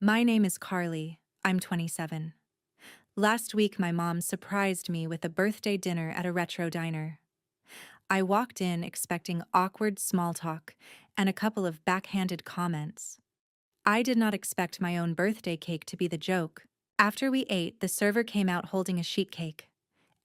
My name is Carly. I'm 27. Last week, my mom surprised me with a birthday dinner at a retro diner. I walked in expecting awkward small talk and a couple of backhanded comments. I did not expect my own birthday cake to be the joke. After we ate, the server came out holding a sheet cake.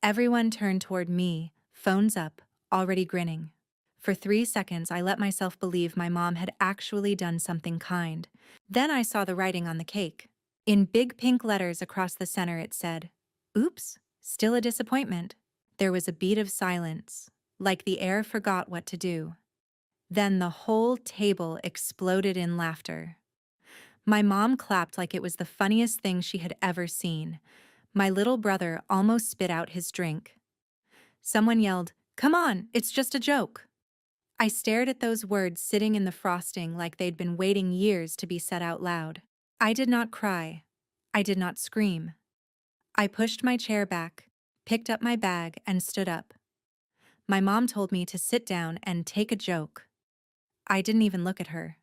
Everyone turned toward me, phones up, already grinning. For 3 seconds, I let myself believe my mom had actually done something kind. Then I saw the writing on the cake. In big pink letters across the center, it said, "Oops, still a disappointment." There was a beat of silence, like the air forgot what to do. Then the whole table exploded in laughter. My mom clapped like it was the funniest thing she had ever seen. My little brother almost spit out his drink. Someone yelled, "Come on, it's just a joke." I stared at those words sitting in the frosting like they'd been waiting years to be said out loud. I did not cry. I did not scream. I pushed my chair back, picked up my bag, and stood up. My mom told me to sit down and take a joke. I didn't even look at her.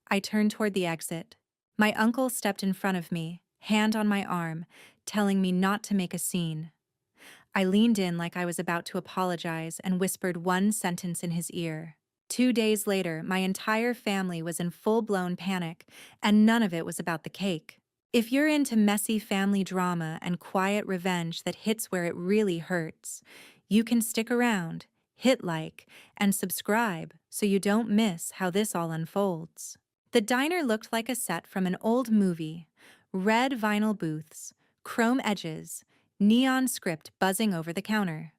I turned toward the exit. My uncle stepped in front of me, hand on my arm, telling me not to make a scene. I leaned in like I was about to apologize and whispered one sentence in his ear. 2 days later, my entire family was in full-blown panic, and none of it was about the cake. If you're into messy family drama and quiet revenge that hits where it really hurts, you can stick around, hit like, and subscribe so you don't miss how this all unfolds. The diner looked like a set from an old movie. Red vinyl booths, chrome edges, neon script buzzing over the counter.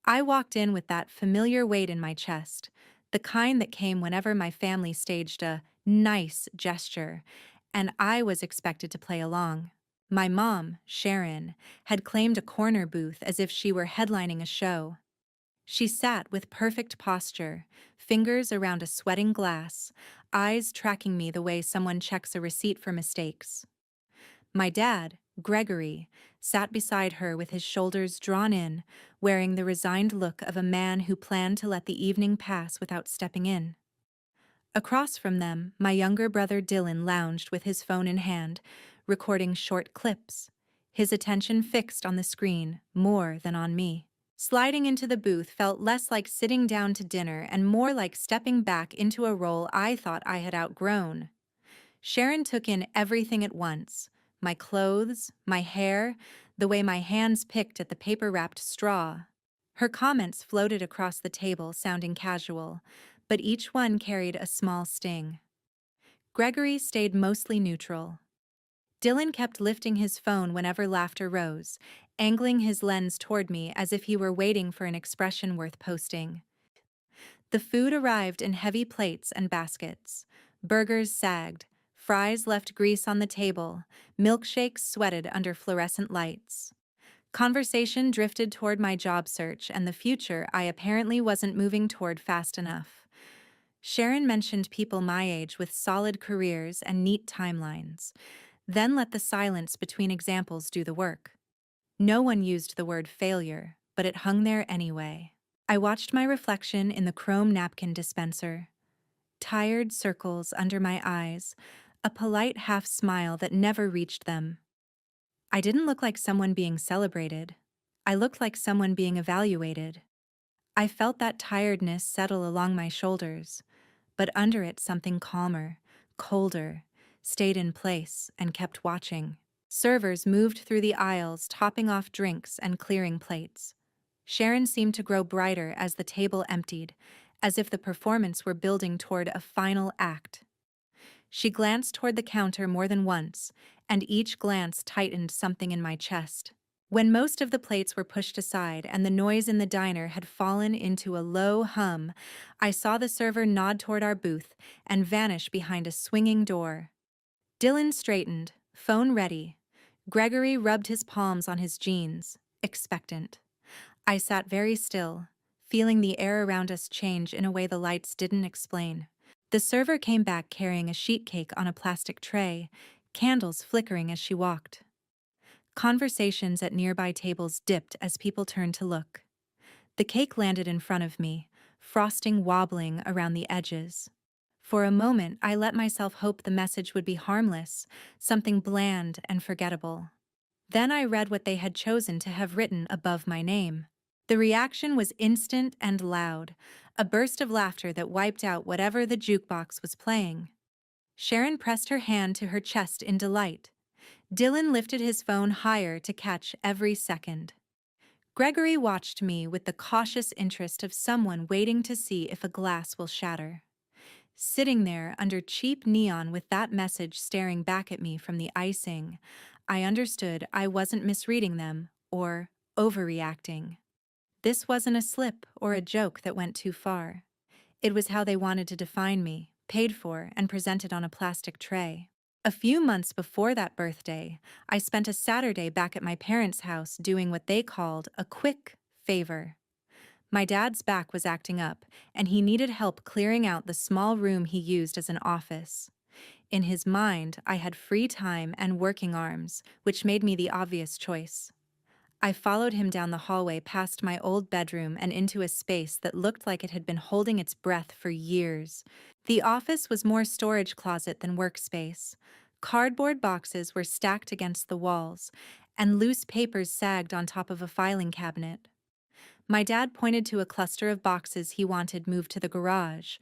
I walked in with that familiar weight in my chest, the kind that came whenever my family staged a nice gesture, and I was expected to play along. My mom, Sharon, had claimed a corner booth as if she were headlining a show. She sat with perfect posture, fingers around a sweating glass, eyes tracking me the way someone checks a receipt for mistakes. My dad, Gregory, sat beside her with his shoulders drawn in, wearing the resigned look of a man who planned to let the evening pass without stepping in. Across from them, my younger brother Dylan lounged with his phone in hand, recording short clips, his attention fixed on the screen more than on me. Sliding into the booth felt less like sitting down to dinner and more like stepping back into a role I thought I had outgrown. Sharon took in everything at once: my clothes, my hair, the way my hands picked at the paper-wrapped straw. Her comments floated across the table, sounding casual, but each one carried a small sting. Gregory stayed mostly neutral. Dylan kept lifting his phone whenever laughter rose, angling his lens toward me as if he were waiting for an expression worth posting. The food arrived in heavy plates and baskets. Burgers sagged, fries left grease on the table, milkshakes sweated under fluorescent lights. Conversation drifted toward my job search and the future I apparently wasn't moving toward fast enough. Sharon mentioned people my age with solid careers and neat timelines, then let the silence between examples do the work. No one used the word failure, but it hung there anyway. I watched my reflection in the chrome napkin dispenser. Tired circles under my eyes, a polite half smile that never reached them. I didn't look like someone being celebrated. I looked like someone being evaluated. I felt that tiredness settle along my shoulders, but under it something calmer, colder, stayed in place and kept watching. Servers moved through the aisles, topping off drinks and clearing plates. Sharon seemed to grow brighter as the table emptied, as if the performance were building toward a final act. She glanced toward the counter more than once, and each glance tightened something in my chest. When most of the plates were pushed aside and the noise in the diner had fallen into a low hum, I saw the server nod toward our booth and vanish behind a swinging door. Dylan straightened, phone ready. Gregory rubbed his palms on his jeans, expectant. I sat very still, feeling the air around us change in a way the lights didn't explain. The server came back carrying a sheet cake on a plastic tray, candles flickering as she walked. Conversations at nearby tables dipped as people turned to look. The cake landed in front of me, frosting wobbling around the edges. For a moment, I let myself hope the message would be harmless, something bland and forgettable. Then I read what they had chosen to have written above my name. The reaction was instant and loud, a burst of laughter that wiped out whatever the jukebox was playing. Sharon pressed her hand to her chest in delight. Dylan lifted his phone higher to catch every second. Gregory watched me with the cautious interest of someone waiting to see if a glass will shatter. Sitting there under cheap neon with that message staring back at me from the icing, I understood I wasn't misreading them or overreacting. This wasn't a slip or a joke that went too far. It was how they wanted to define me, paid for and presented on a plastic tray. A few months before that birthday, I spent a Saturday back at my parents' house doing what they called a quick favor. My dad's back was acting up, and he needed help clearing out the small room he used as an office. In his mind, I had free time and working arms, which made me the obvious choice. I followed him down the hallway past my old bedroom and into a space that looked like it had been holding its breath for years. The office was more storage closet than workspace. Cardboard boxes were stacked against the walls, and loose papers sagged on top of a filing cabinet. My dad pointed to a cluster of boxes he wanted moved to the garage,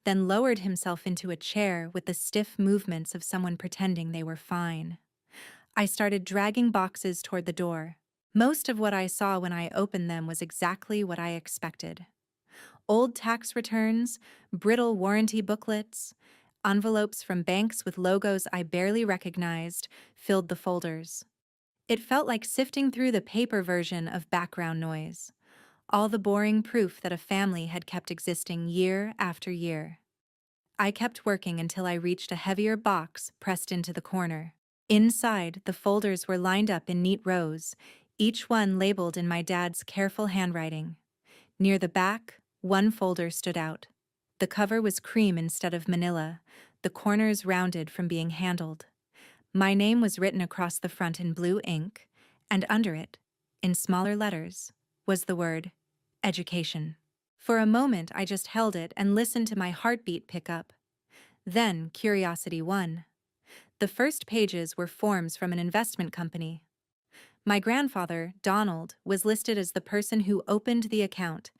then lowered himself into a chair with the stiff movements of someone pretending they were fine. I started dragging boxes toward the door. Most of what I saw when I opened them was exactly what I expected. Old tax returns, brittle warranty booklets, envelopes from banks with logos I barely recognized filled the folders. It felt like sifting through the paper version of background noise, all the boring proof that a family had kept existing year after year. I kept working until I reached a heavier box pressed into the corner. Inside, the folders were lined up in neat rows, each one labeled in my dad's careful handwriting. Near the back, one folder stood out. The cover was cream instead of manila, the corners rounded from being handled. My name was written across the front in blue ink, and under it, in smaller letters, was the word education. For a moment, I just held it and listened to my heartbeat pick up. Then curiosity won. The first pages were forms from an investment company. My grandfather, Donald, was listed as the person who opened the account,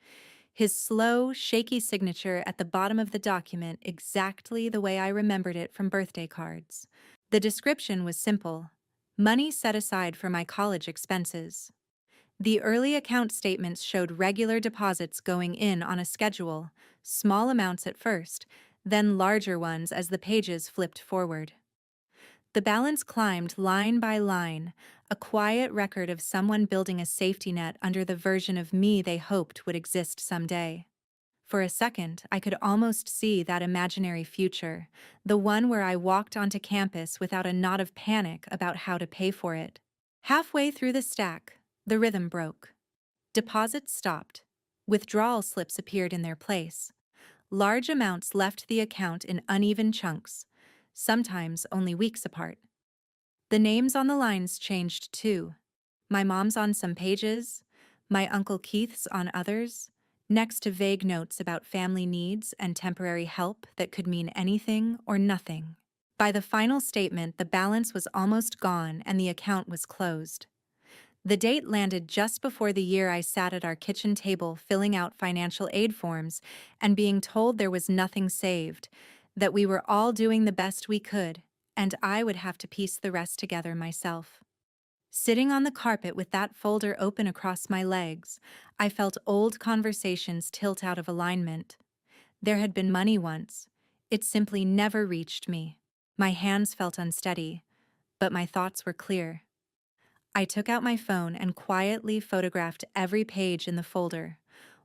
his slow, shaky signature at the bottom of the document exactly the way I remembered it from birthday cards. The description was simple: money set aside for my college expenses. The early account statements showed regular deposits going in on a schedule, small amounts at first, then larger ones as the pages flipped forward. The balance climbed line by line, a quiet record of someone building a safety net under the version of me they hoped would exist someday. For a second, I could almost see that imaginary future, the one where I walked onto campus without a knot of panic about how to pay for it. Halfway through the stack, the rhythm broke. Deposits stopped. Withdrawal slips appeared in their place. Large amounts left the account in uneven chunks, sometimes only weeks apart. The names on the lines changed too. My mom's on some pages, my Uncle Keith's on others, next to vague notes about family needs and temporary help that could mean anything or nothing. By the final statement, the balance was almost gone and the account was closed. The date landed just before the year I sat at our kitchen table filling out financial aid forms and being told there was nothing saved, that we were all doing the best we could, and I would have to piece the rest together myself. Sitting on the carpet with that folder open across my legs, I felt old conversations tilt out of alignment. There had been money once. It simply never reached me. My hands felt unsteady, but my thoughts were clear. I took out my phone and quietly photographed every page in the folder,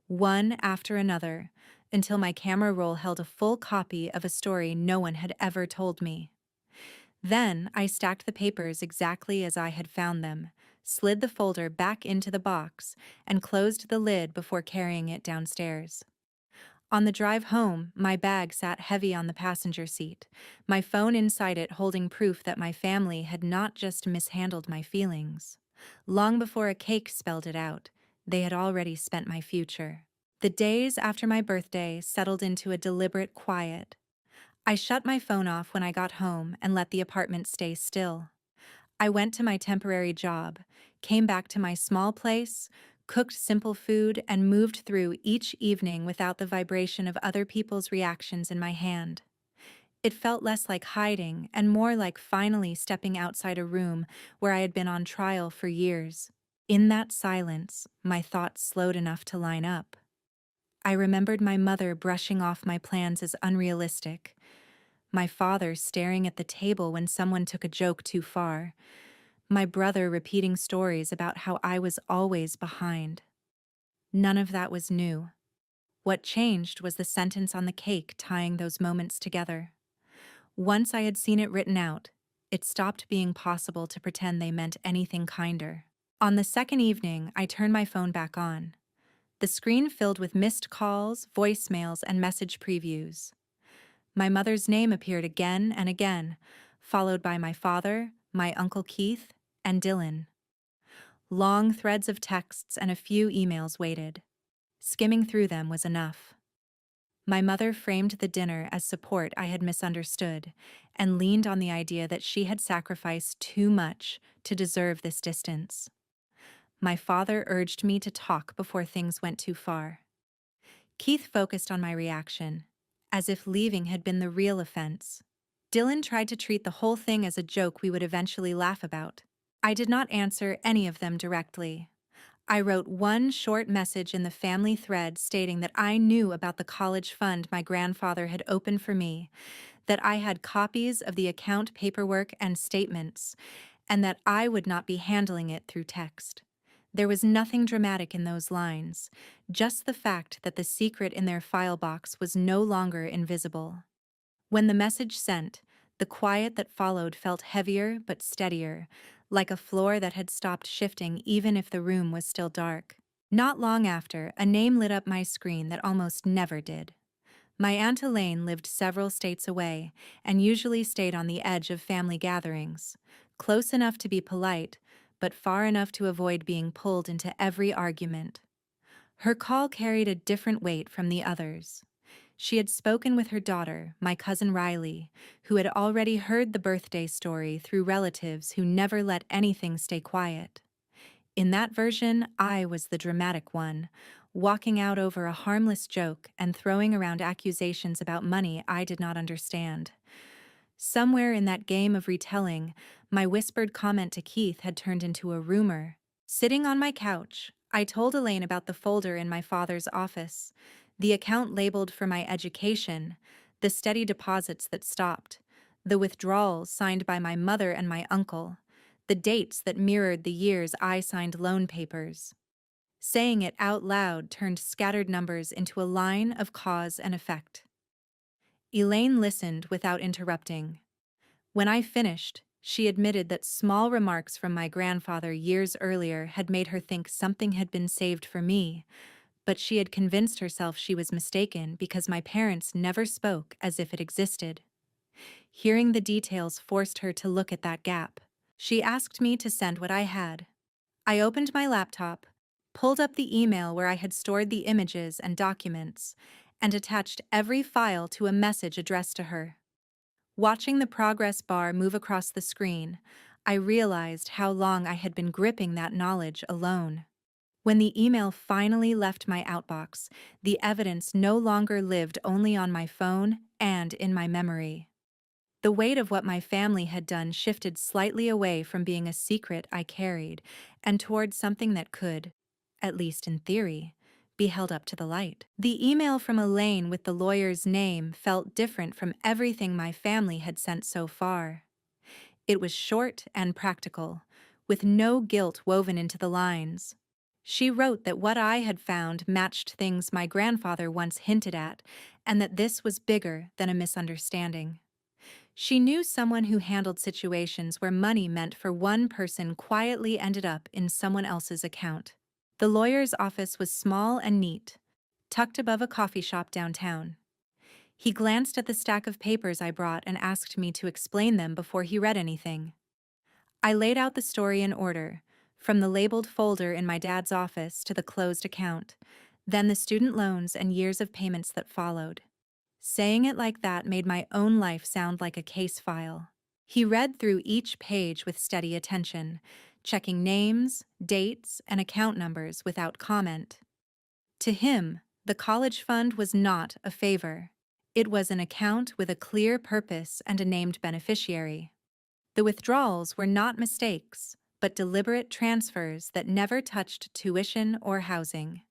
one after another, until my camera roll held a full copy of a story no one had ever told me. Then I stacked the papers exactly as I had found them, slid the folder back into the box, and closed the lid before carrying it downstairs. On the drive home, my bag sat heavy on the passenger seat, my phone inside it holding proof that my family had not just mishandled my feelings. Long before a cake spelled it out, they had already spent my future. The days after my birthday settled into a deliberate quiet. I shut my phone off when I got home and let the apartment stay still. I went to my temporary job, came back to my small place, cooked simple food, and moved through each evening without the vibration of other people's reactions in my hand. It felt less like hiding and more like finally stepping outside a room where I had been on trial for years. In that silence, my thoughts slowed enough to line up. I remembered my mother brushing off my plans as unrealistic, my father staring at the table when someone took a joke too far, my brother repeating stories about how I was always behind. None of that was new. What changed was the sentence on the cake tying those moments together. Once I had seen it written out, it stopped being possible to pretend they meant anything kinder. On the second evening, I turned my phone back on. The screen filled with missed calls, voicemails, and message previews. My mother's name appeared again and again, followed by my father, my Uncle Keith, and Dylan. Long threads of texts and a few emails waited. Skimming through them was enough. My mother framed the dinner as support I had misunderstood and leaned on the idea that she had sacrificed too much to deserve this distance. My father urged me to talk before things went too far. Keith focused on my reaction, as if leaving had been the real offense. Dylan tried to treat the whole thing as a joke we would eventually laugh about. I did not answer any of them directly. I wrote one short message in the family thread stating that I knew about the college fund my grandfather had opened for me, that I had copies of the account paperwork and statements, and that I would not be handling it through text. There was nothing dramatic in those lines, just the fact that the secret in their file box was no longer invisible. When the message sent, the quiet that followed felt heavier but steadier, like a floor that had stopped shifting even if the room was still dark. Not long after, a name lit up my screen that almost never did. My Aunt Elaine lived several states away and usually stayed on the edge of family gatherings, close enough to be polite, but far enough to avoid being pulled into every argument. Her call carried a different weight from the others. She had spoken with her daughter, my cousin Riley, who had already heard the birthday story through relatives who never let anything stay quiet. In that version, I was the dramatic one, walking out over a harmless joke and throwing around accusations about money I did not understand. Somewhere in that game of retelling, my whispered comment to Keith had turned into a rumor. Sitting on my couch, I told Elaine about the folder in my father's office, the account labeled for my education, the steady deposits that stopped, the withdrawals signed by my mother and my uncle, the dates that mirrored the years I signed loan papers. Saying it out loud turned scattered numbers into a line of cause and effect. Elaine listened without interrupting. When I finished, she admitted that small remarks from my grandfather years earlier had made her think something had been saved for me, but she had convinced herself she was mistaken because my parents never spoke as if it existed. Hearing the details forced her to look at that gap. She asked me to send what I had. I opened my laptop, pulled up the email where I had stored the images and documents, and attached every file to a message addressed to her. Watching the progress bar move across the screen, I realized how long I had been gripping that knowledge alone. When the email finally left my outbox, the evidence no longer lived only on my phone and in my memory. The weight of what my family had done shifted slightly away from being a secret I carried and toward something that could, at least in theory, be held up to the light. The email from Elaine with the lawyer's name felt different from everything my family had sent so far. It was short and practical, with no guilt woven into the lines. She wrote that what I had found matched things my grandfather once hinted at, and that this was bigger than a misunderstanding. She knew someone who handled situations where money meant for one person quietly ended up in someone else's account. The lawyer's office was small and neat, tucked above a coffee shop downtown. He glanced at the stack of papers I brought and asked me to explain them before he read anything. I laid out the story in order, from the labeled folder in my dad's office to the closed account, then the student loans and years of payments that followed. Saying it like that made my own life sound like a case file. He read through each page with steady attention, checking names, dates, and account numbers without comment. To him, the college fund was not a favor. It was an account with a clear purpose and a named beneficiary. The withdrawals were not mistakes, but deliberate transfers that never touched tuition or housing.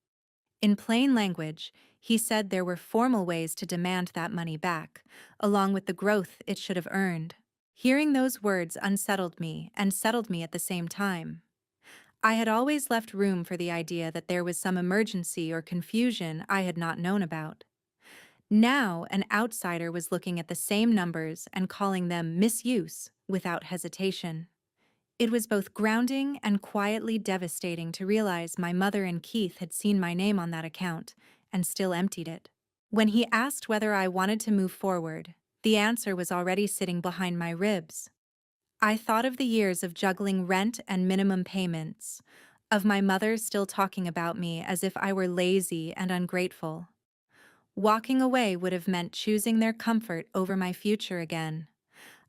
In plain language, he said there were formal ways to demand that money back, along with the growth it should have earned. Hearing those words unsettled me and settled me at the same time. I had always left room for the idea that there was some emergency or confusion I had not known about. Now, an outsider was looking at the same numbers and calling them misuse without hesitation. It was both grounding and quietly devastating to realize my mother and Keith had seen my name on that account and still emptied it. When he asked whether I wanted to move forward, the answer was already sitting behind my ribs. I thought of the years of juggling rent and minimum payments, of my mother still talking about me as if I were lazy and ungrateful. Walking away would have meant choosing their comfort over my future again.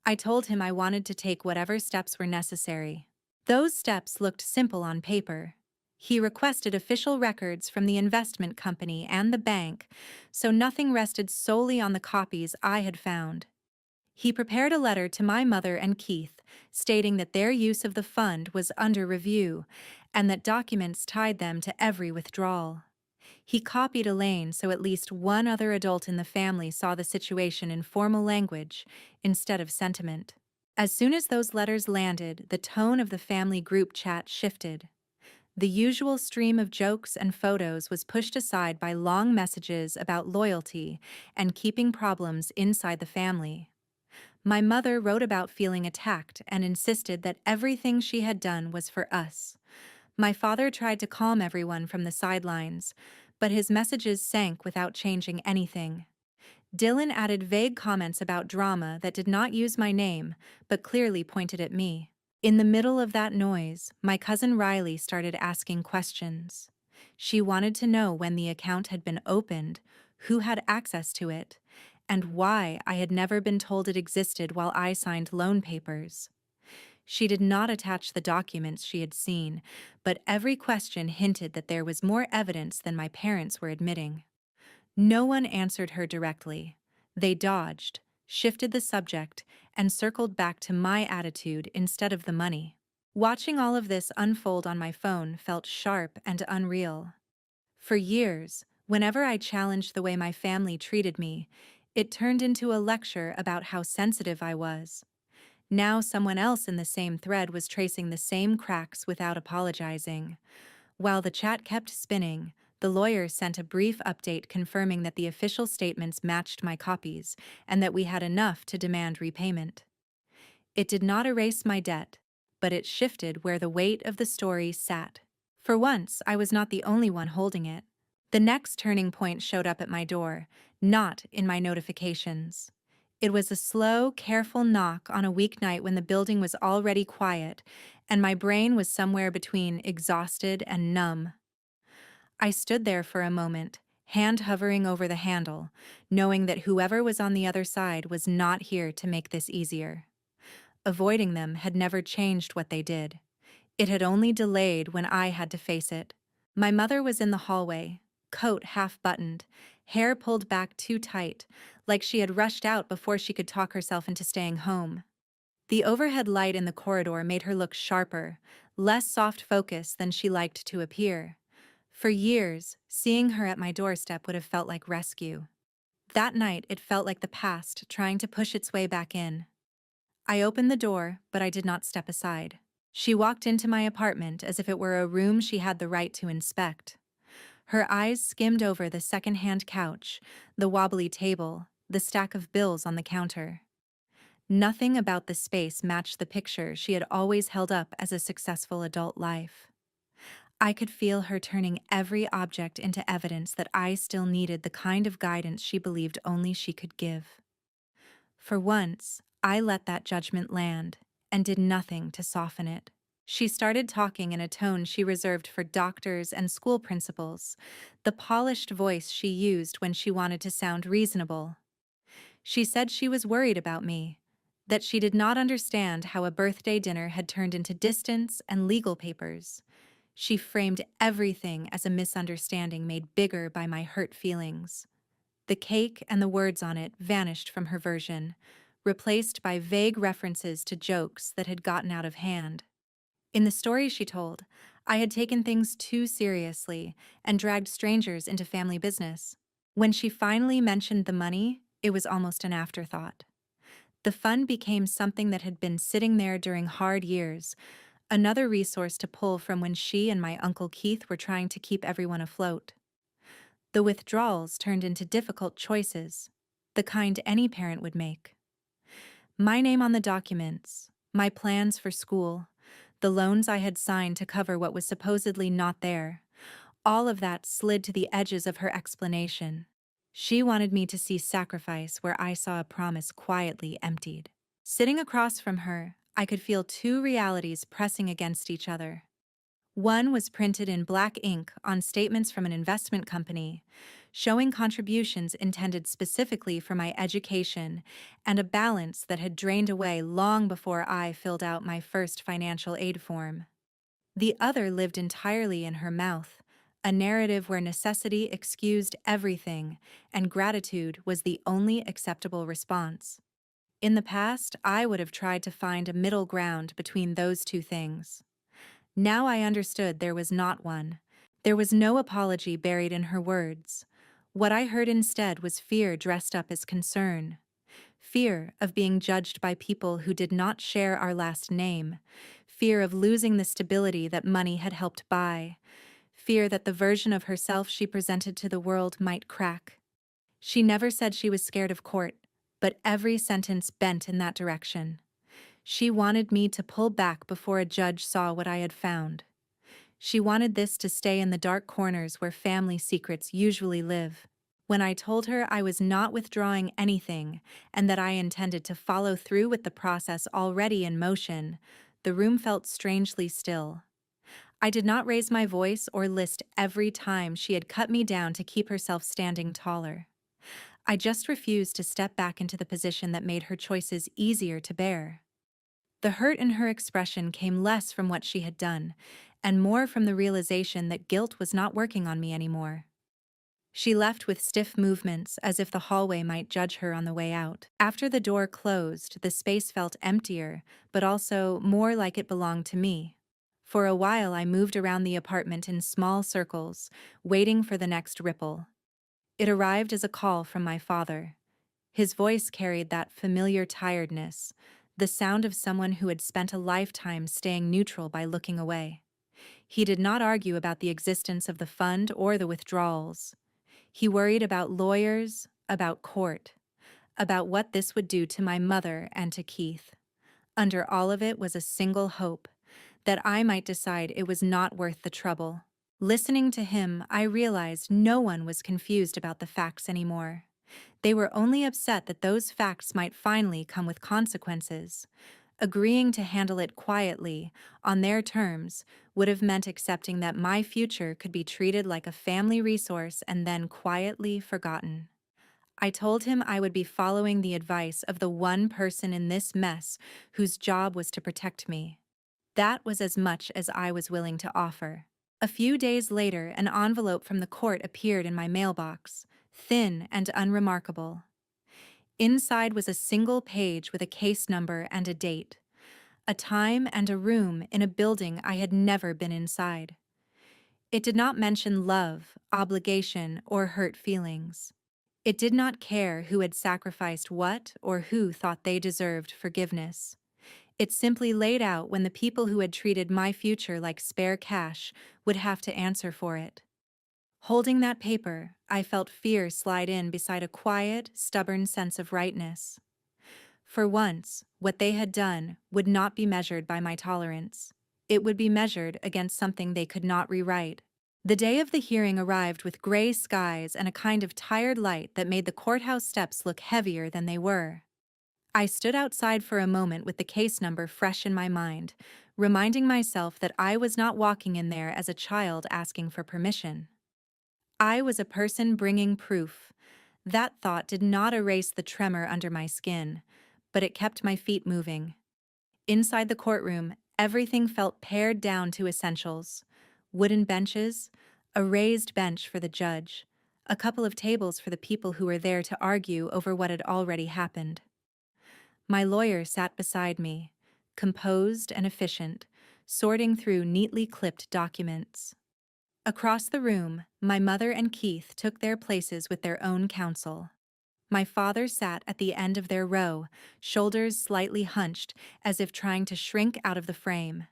I told him I wanted to take whatever steps were necessary. Those steps looked simple on paper. He requested official records from the investment company and the bank, so nothing rested solely on the copies I had found. He prepared a letter to my mother and Keith, stating that their use of the fund was under review and that documents tied them to every withdrawal. He copied Elaine so at least one other adult in the family saw the situation in formal language instead of sentiment. As soon as those letters landed, the tone of the family group chat shifted. The usual stream of jokes and photos was pushed aside by long messages about loyalty and keeping problems inside the family. My mother wrote about feeling attacked and insisted that everything she had done was for us. My father tried to calm everyone from the sidelines, but his messages sank without changing anything. Dylan added vague comments about drama that did not use my name, but clearly pointed at me. In the middle of that noise, my cousin Riley started asking questions. She wanted to know when the account had been opened, who had access to it, and why I had never been told it existed while I signed loan papers. She did not attach the documents she had seen, but every question hinted that there was more evidence than my parents were admitting. No one answered her directly. They dodged, shifted the subject, and circled back to my attitude instead of the money. Watching all of this unfold on my phone felt sharp and unreal. For years, whenever I challenged the way my family treated me, it turned into a lecture about how sensitive I was. Now someone else in the same thread was tracing the same cracks without apologizing. While the chat kept spinning, the lawyer sent a brief update confirming that the official statements matched my copies and that we had enough to demand repayment. It did not erase my debt, but it shifted where the weight of the story sat. For once, I was not the only one holding it. The next turning point showed up at my door, not in my notifications. It was a slow, careful knock on a weeknight when the building was already quiet, and my brain was somewhere between exhausted and numb. I stood there for a moment, hand hovering over the handle, knowing that whoever was on the other side was not here to make this easier. Avoiding them had never changed what they did. It had only delayed when I had to face it. My mother was in the hallway, coat half-buttoned, hair pulled back too tight, like she had rushed out before she could talk herself into staying home. The overhead light in the corridor made her look sharper, less soft-focused than she liked to appear. For years, seeing her at my doorstep would have felt like rescue. That night, it felt like the past trying to push its way back in. I opened the door, but I did not step aside. She walked into my apartment as if it were a room she had the right to inspect. Her eyes skimmed over the second-hand couch, the wobbly table, the stack of bills on the counter. Nothing about the space matched the picture she had always held up as a successful adult life. I could feel her turning every object into evidence that I still needed the kind of guidance she believed only she could give. For once, I let that judgment land and did nothing to soften it. She started talking in a tone she reserved for doctors and school principals, the polished voice she used when she wanted to sound reasonable. She said she was worried about me, that she did not understand how a birthday dinner had turned into distance and legal papers. She framed everything as a misunderstanding made bigger by my hurt feelings. The cake and the words on it vanished from her version, replaced by vague references to jokes that had gotten out of hand. In the story she told, I had taken things too seriously and dragged strangers into family business. When she finally mentioned the money, it was almost an afterthought. The fund became something that had been sitting there during hard years, another resource to pull from when she and my Uncle Keith were trying to keep everyone afloat. The withdrawals turned into difficult choices, the kind any parent would make. My name on the documents, my plans for school, the loans I had signed to cover what was supposedly not there, all of that slid to the edges of her explanation. She wanted me to see sacrifice where I saw a promise quietly emptied. Sitting across from her, I could feel two realities pressing against each other. One was printed in black ink on statements from an investment company, showing contributions intended specifically for my education and a balance that had drained away long before I filled out my first financial aid form. The other lived entirely in her mouth, a narrative where necessity excused everything and gratitude was the only acceptable response. In the past, I would have tried to find a middle ground between those two things. Now I understood there was not one. There was no apology buried in her words. What I heard instead was fear dressed up as concern. Fear of being judged by people who did not share our last name. Fear of losing the stability that money had helped buy. Fear that the version of herself she presented to the world might crack. She never said she was scared of court, but every sentence bent in that direction. She wanted me to pull back before a judge saw what I had found. She wanted this to stay in the dark corners where family secrets usually live. When I told her I was not withdrawing anything and that I intended to follow through with the process already in motion, the room felt strangely still. I did not raise my voice or list every time she had cut me down to keep herself standing taller. I just refused to step back into the position that made her choices easier to bear. The hurt in her expression came less from what she had done, and more from the realization that guilt was not working on me anymore. She left with stiff movements as if the hallway might judge her on the way out. After the door closed, the space felt emptier, but also more like it belonged to me. For a while I moved around the apartment in small circles, waiting for the next ripple. It arrived as a call from my father. His voice carried that familiar tiredness, the sound of someone who had spent a lifetime staying neutral by looking away. He did not argue about the existence of the fund or the withdrawals. He worried about lawyers, about court, about what this would do to my mother and to Keith. Under all of it was a single hope, that I might decide it was not worth the trouble. Listening to him, I realized no one was confused about the facts anymore. They were only upset that those facts might finally come with consequences. Agreeing to handle it quietly, on their terms, would have meant accepting that my future could be treated like a family resource and then quietly forgotten. I told him I would be following the advice of the one person in this mess whose job was to protect me. That was as much as I was willing to offer. A few days later, an envelope from the court appeared in my mailbox, thin and unremarkable. Inside was a single page with a case number and a date, a time and a room in a building I had never been inside. It did not mention love, obligation, or hurt feelings. It did not care who had sacrificed what or who thought they deserved forgiveness. It simply laid out when the people who had treated my future like spare cash would have to answer for it. Holding that paper, I felt fear slide in beside a quiet, stubborn sense of rightness. For once, what they had done would not be measured by my tolerance. It would be measured against something they could not rewrite. The day of the hearing arrived with gray skies and a kind of tired light that made the courthouse steps look heavier than they were. I stood outside for a moment with the case number fresh in my mind, reminding myself that I was not walking in there as a child asking for permission. I was a person bringing proof, That thought did not erase the tremor under my skin, but it kept my feet moving. Inside the courtroom, everything felt pared down to essentials: wooden benches, a raised bench for the judge, a couple of tables for the people who were there to argue over what had already happened. My lawyer sat beside me, composed and efficient, sorting through neatly clipped documents. Across the room, my mother and Keith took their places with their own counsel. My father sat at the end of their row, shoulders slightly hunched, as if trying to shrink out of the frame.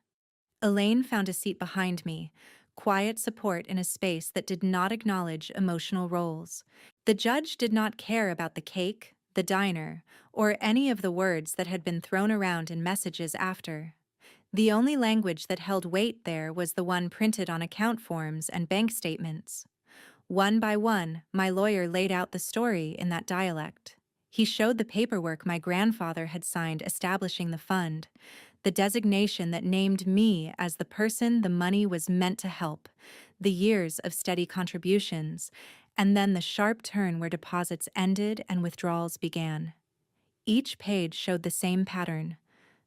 Elaine found a seat behind me, quiet support in a space that did not acknowledge emotional roles. The judge did not care about the cake, the diner, or any of the words that had been thrown around in messages after. The only language that held weight there was the one printed on account forms and bank statements. One by one, my lawyer laid out the story in that dialect. He showed the paperwork my grandfather had signed establishing the fund, the designation that named me as the person the money was meant to help, the years of steady contributions, and then the sharp turn where deposits ended and withdrawals began. Each page showed the same pattern.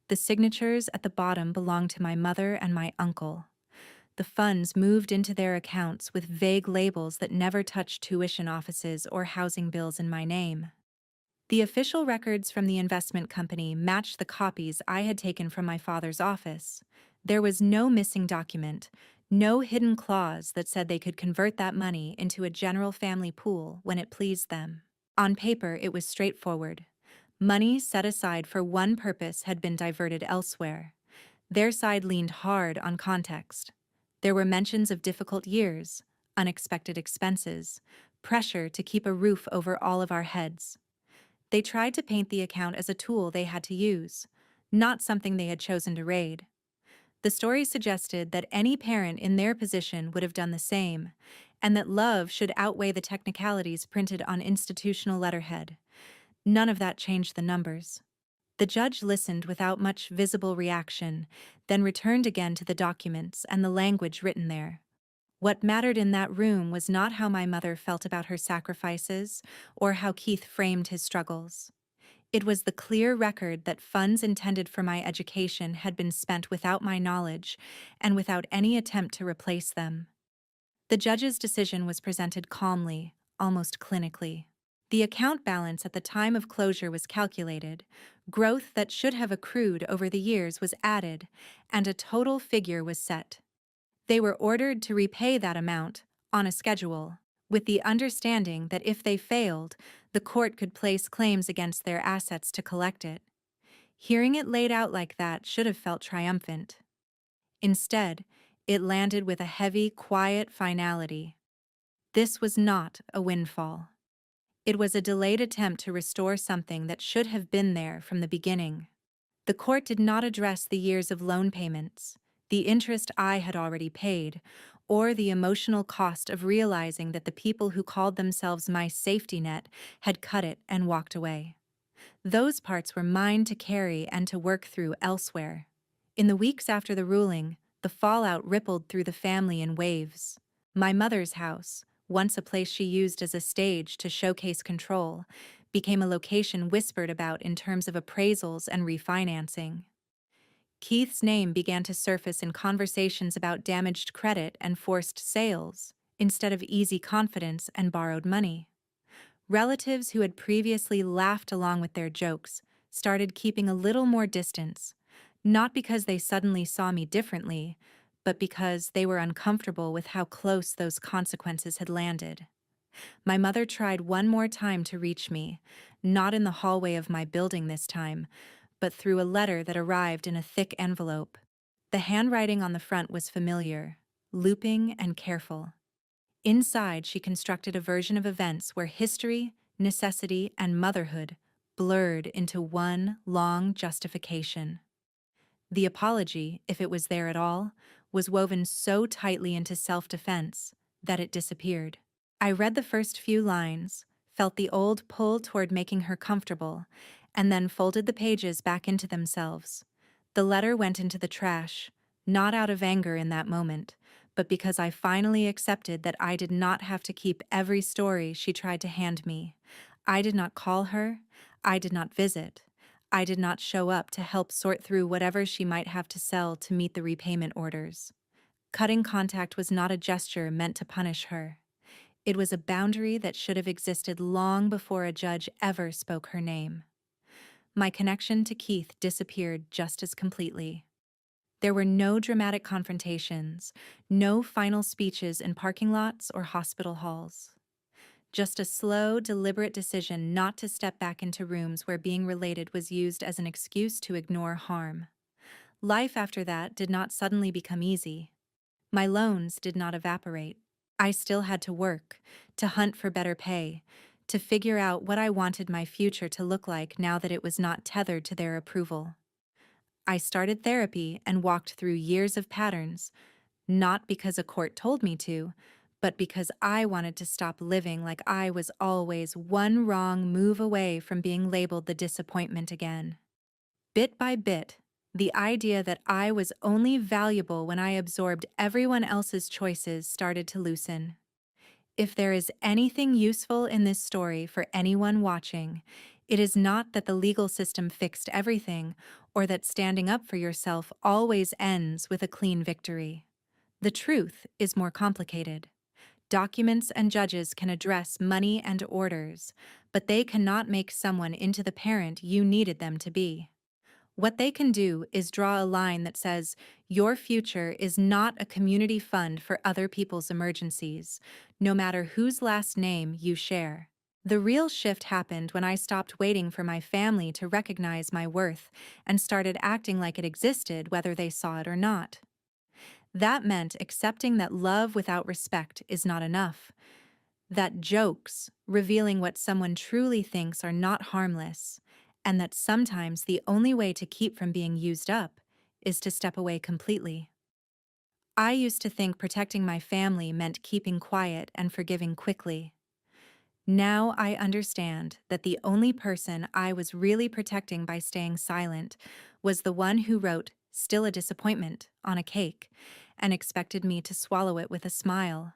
The signatures at the bottom belonged to my mother and my uncle. The funds moved into their accounts with vague labels that never touched tuition offices or housing bills in my name. The official records from the investment company matched the copies I had taken from my father's office. There was no missing document, no hidden clause that said they could convert that money into a general family pool when it pleased them. On paper, it was straightforward. Money set aside for one purpose had been diverted elsewhere. Their side leaned hard on context. There were mentions of difficult years, unexpected expenses, pressure to keep a roof over all of our heads. They tried to paint the account as a tool they had to use, not something they had chosen to raid. The story suggested that any parent in their position would have done the same, and that love should outweigh the technicalities printed on institutional letterhead. None of that changed the numbers. The judge listened without much visible reaction, then returned again to the documents and the language written there. What mattered in that room was not how my mother felt about her sacrifices or how Keith framed his struggles. It was the clear record that funds intended for my education had been spent without my knowledge and without any attempt to replace them. The judge's decision was presented calmly, almost clinically. The account balance at the time of closure was calculated, growth that should have accrued over the years was added, and a total figure was set. They were ordered to repay that amount, on a schedule, with the understanding that if they failed, the court could place claims against their assets to collect it. Hearing it laid out like that should have felt triumphant. Instead, it landed with a heavy, quiet finality. This was not a windfall. It was a delayed attempt to restore something that should have been there from the beginning. The court did not address the years of loan payments, the interest I had already paid, or the emotional cost of realizing that the people who called themselves my safety net had cut it and walked away. Those parts were mine to carry and to work through elsewhere. In the weeks after the ruling, the fallout rippled through the family in waves. My mother's house, once a place she used as a stage to showcase control, became a location whispered about in terms of appraisals and refinancing. Keith's name began to surface in conversations about damaged credit and forced sales, instead of easy confidence and borrowed money. Relatives who had previously laughed along with their jokes started keeping a little more distance, not because they suddenly saw me differently, but because they were uncomfortable with how close those consequences had landed. My mother tried one more time to reach me, not in the hallway of my building this time, but through a letter that arrived in a thick envelope. The handwriting on the front was familiar, looping and careful. Inside, she constructed a version of events where history, necessity, and motherhood blurred into one long justification. The apology, if it was there at all, was woven so tightly into self-defense that it disappeared. I read the first few lines, felt the old pull toward making her comfortable, and then folded the pages back into themselves. The letter went into the trash, not out of anger in that moment, but because I finally accepted that I did not have to keep every story she tried to hand me. I did not call her. I did not visit. I did not show up to help sort through whatever she might have to sell to meet the repayment orders. Cutting contact was not a gesture meant to punish her. It was a boundary that should have existed long before a judge ever spoke her name. My connection to Keith disappeared just as completely. There were no dramatic confrontations, no final speeches in parking lots or hospital halls. Just a slow, deliberate decision not to step back into rooms where being related was used as an excuse to ignore harm. Life after that did not suddenly become easy. My loans did not evaporate. I still had to work, to hunt for better pay, to figure out what I wanted my future to look like now that it was not tethered to their approval. I started therapy and walked through years of patterns, not because a court told me to, but because I wanted to stop living like I was always one wrong move away from being labeled the disappointment again. Bit by bit, the idea that I was only valuable when I absorbed everyone else's choices started to loosen. If there is anything useful in this story for anyone watching, it is not that the legal system fixed everything or that standing up for yourself always ends with a clean victory. The truth is more complicated. Documents and judges can address money and orders, but they cannot make someone into the parent you needed them to be. What they can do is draw a line that says, your future is not a community fund for other people's emergencies, no matter whose last name you share. The real shift happened when I stopped waiting for my family to recognize my worth and started acting like it existed whether they saw it or not. That meant accepting that love without respect is not enough, that jokes, revealing what someone truly thinks, are not harmless, and that sometimes the only way to keep from being used up is to step away completely. I used to think protecting my family meant keeping quiet and forgiving quickly. Now I understand that the only person I was really protecting by staying silent was the one who wrote "still a disappointment" on a cake and expected me to swallow it with a smile.